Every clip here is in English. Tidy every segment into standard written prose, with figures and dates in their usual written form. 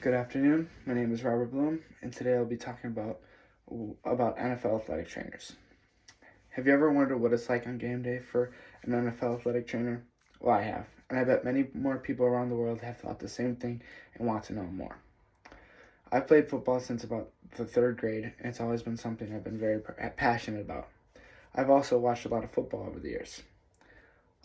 Good afternoon. My name is Robert Bloom, and today I'll be talking about NFL athletic trainers. Have you ever wondered what it's like on game day for an NFL athletic trainer? Well, I have, and I bet many more people around the world have thought the same thing and want to know more. I've played football since about the third grade, and it's always been something I've been very passionate about. I've also watched a lot of football over the years.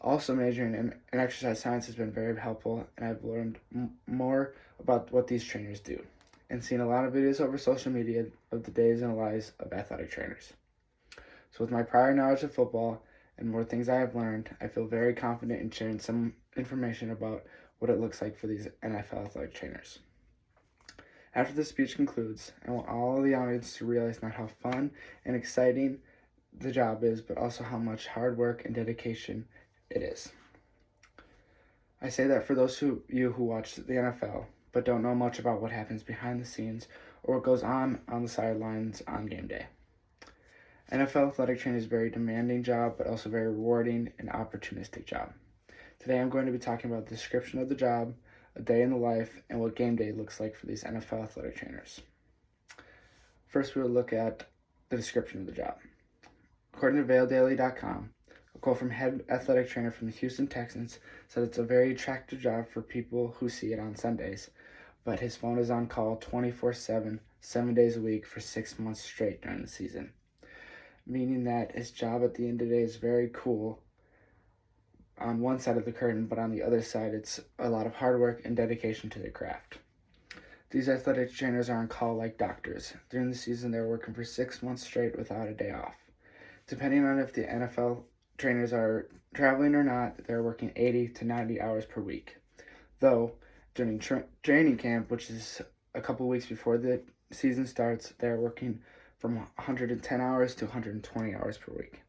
Also, majoring in exercise science has been very helpful, and I've learned more about what these trainers do, and seen a lot of videos over social media of the days and lives of athletic trainers. So, with my prior knowledge of football and more things I have learned, I feel very confident in sharing some information about what it looks like for these NFL athletic trainers. After the speech concludes, I want all the audience to realize not how fun and exciting the job is, but also how much hard work and dedication it is. I say that for those of you who watch the NFL but don't know much about what happens behind the scenes or what goes on the sidelines on game day. NFL athletic training is a very demanding job, but also very rewarding and opportunistic job. Today I'm going to be talking about the description of the job, a day in the life, and what game day looks like for these NFL athletic trainers. First, we'll look at the description of the job. According to ValeDaily.com, a quote from head athletic trainer from the Houston Texans said it's a very attractive job for people who see it on Sundays, but his phone is on call 24/7, 7 days a week for 6 months straight during the season. Meaning that his job at the end of the day is very cool on one side of the curtain, but on the other side, it's a lot of hard work and dedication to their craft. These athletic trainers are on call like doctors. During the season, they're working for 6 months straight without a day off. Depending on if the NFL trainers are traveling or not, they're working 80 to 90 hours per week. Though, during training camp, which is a couple weeks before the season starts, they're working from 110 hours to 120 hours per week.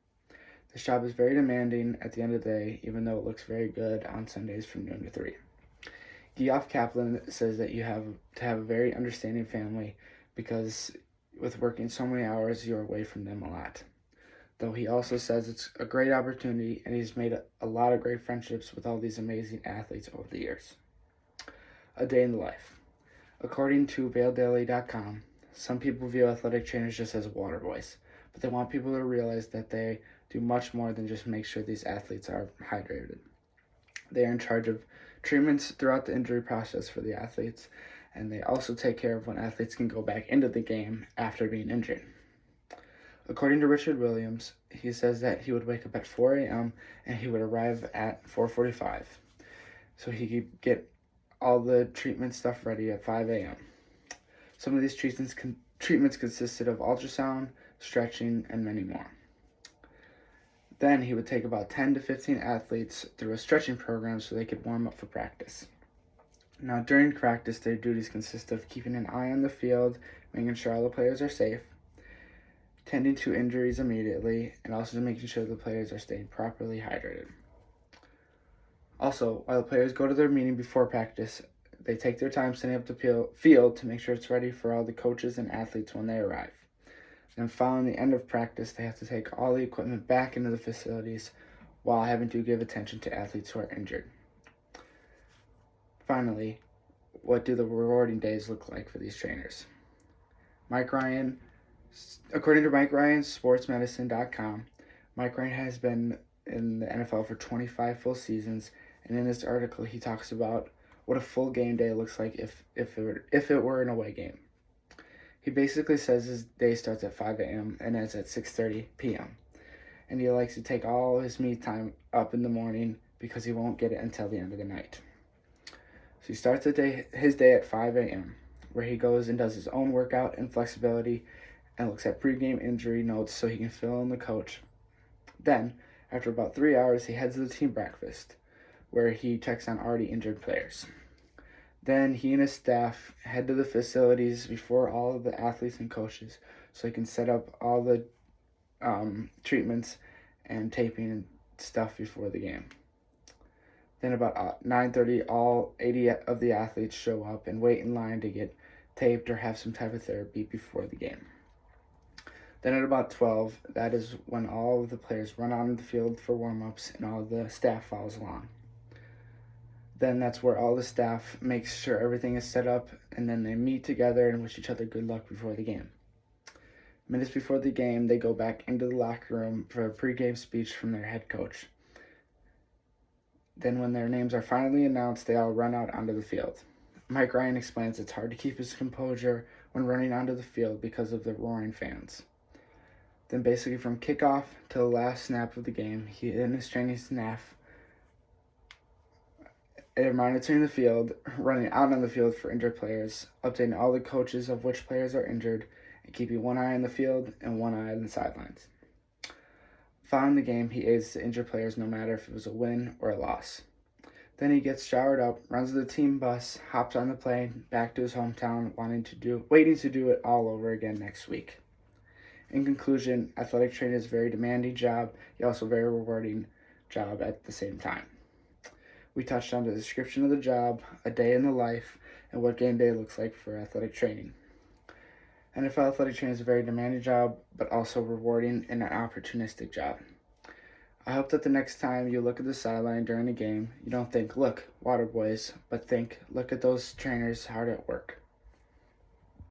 This job is very demanding at the end of the day, even though it looks very good on Sundays from noon to 3. Geoff Kaplan says that you have to have a very understanding family because with working so many hours, you're away from them a lot. Though he also says it's a great opportunity and he's made a lot of great friendships with all these amazing athletes over the years. A day in the life. According to ValeDaily.com, some people view athletic trainers just as water boys, but they want people to realize that they do much more than just make sure these athletes are hydrated. They are in charge of treatments throughout the injury process for the athletes, and they also take care of when athletes can go back into the game after being injured. According to Richard Williams, he says that he would wake up at 4 a.m. and he would arrive at 4:45, so he could get all the treatment stuff ready at 5 a.m. Some of these treatments consisted of ultrasound, stretching, and many more. Then he would take about 10 to 15 athletes through a stretching program so they could warm up for practice. Now, during practice, their duties consist of keeping an eye on the field, making sure all the players are safe, tending to injuries immediately, and also making sure the players are staying properly hydrated. Also, while the players go to their meeting before practice, they take their time setting up the field to make sure it's ready for all the coaches and athletes when they arrive. Then following the end of practice, they have to take all the equipment back into the facilities while having to give attention to athletes who are injured. Finally, what do the rewarding days look like for these trainers? According to Mike Ryan's SportsMedicine.com, Mike Ryan has been in the NFL for 25 full seasons, and in this article he talks about what a full game day looks like if it were an away game. He basically says his day starts at 5 a.m. and ends at 6:30 p.m. And he likes to take all his me time up in the morning because he won't get it until the end of the night. So he starts his day at 5 a.m., where he goes and does his own workout and flexibility and looks at pregame injury notes so he can fill in the coach. Then, after about 3 hours, he heads to the team breakfast, where he checks on already injured players. Then he and his staff head to the facilities before all of the athletes and coaches so he can set up all the treatments and taping and stuff before the game. Then about 9:30, all 80 of the athletes show up and wait in line to get taped or have some type of therapy before the game. Then at about 12, that is when all of the players run on the field for warm-ups and all of the staff follows along. Then that's where all the staff makes sure everything is set up, and then they meet together and wish each other good luck before the game. Minutes before the game, they go back into the locker room for a pregame speech from their head coach. Then when their names are finally announced, they all run out onto the field. Mike Ryan explains it's hard to keep his composure when running onto the field because of the roaring fans. Then basically from kickoff to the last snap of the game, he and his training staff are monitoring the field, running out on the field for injured players, updating all the coaches of which players are injured, and keeping one eye on the field and one eye on the sidelines. Following the game, he aids the injured players no matter if it was a win or a loss. Then he gets showered up, runs to the team bus, hops on the plane back to his hometown, waiting to do it all over again next week. In conclusion, athletic training is a very demanding job, yet also a very rewarding job at the same time. We touched on the description of the job, a day in the life, and what game day looks like for athletic training. NFL athletic training is a very demanding job, but also rewarding and an opportunistic job. I hope that the next time you look at the sideline during a game, you don't think, look, water boys, but think, look at those trainers hard at work.